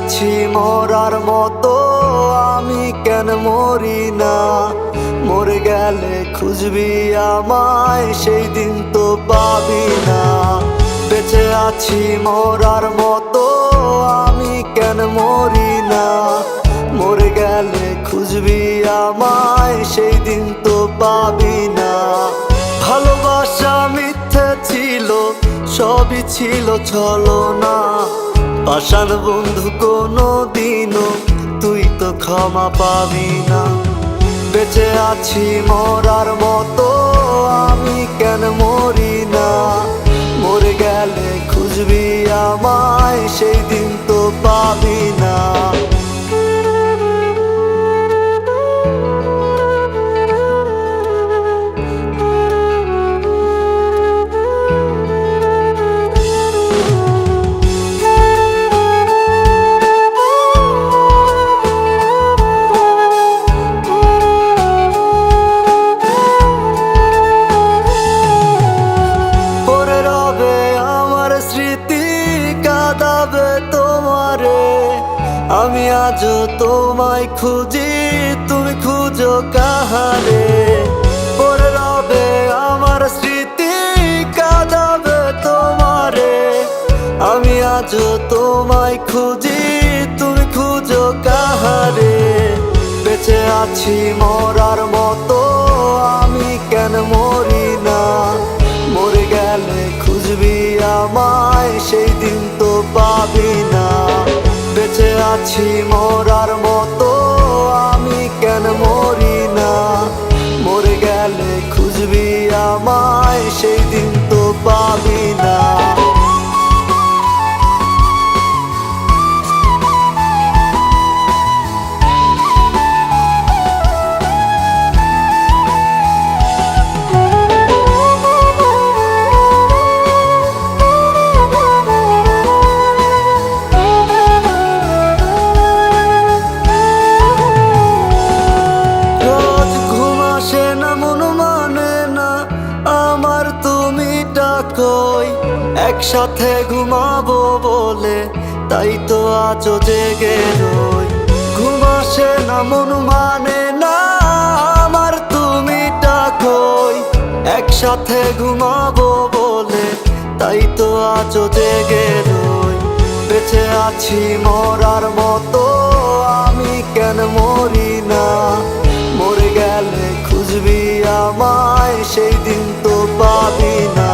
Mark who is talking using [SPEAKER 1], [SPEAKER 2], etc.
[SPEAKER 1] আছি মরার মতো, আমি কেন মরি না? মরে গেলে খুঁজবি আমায়, সেই দিন তো পাবি না। বেঁচে আছি মরার মতো, আমি কেন মরি না? মরে গেলে খুঁজবি আমায়, সেই দিন তো পাবি না। ভালোবাসা মিথ্যে ছিল, সবই ছিল ছলনা। পাষাণ বন্ধু কোনো দিনও তুই তো ক্ষমা পাবি না। বেঁচে আছি মরার মতো, আমি কেন মরি না? মরে গেলে খুঁজবি আমায়, সেই দিন তো পাবি না। আমি আজও তোমায় খুঁজি, তুমি খুঁজো কাহারে? পড়ে রবে আমার স্মৃতি, কাঁদাবে তোমারে। আমি আজও তোমায় খুঁজি, তুমি খুঁজো কাহারে? বেঁচে আছি মরার মতো, আমি কেন মরি না? মরে গেলে খুঁজবি আমায়, সেই দিন তো পাবি না। বেঁচে আছি মরার মতো, আমি কেন মরি না? মরে গেলে খুঁজবি আমায়, সেই দিন তো পাবি না। একসাথে ঘুমাবো বলে তাই তো আজও জেগে রই। ঘুম আসে না, মন মানে না আমার, তুমি ডাকোই। একসাথে ঘুমাবো বলে তাই তো আজও জেগে রই। বেঁচে আছি মরার মতো, আমি কেন মরি না? মরে গেলে খুঁজবি আমায়, সেই দিন তো পাবি না।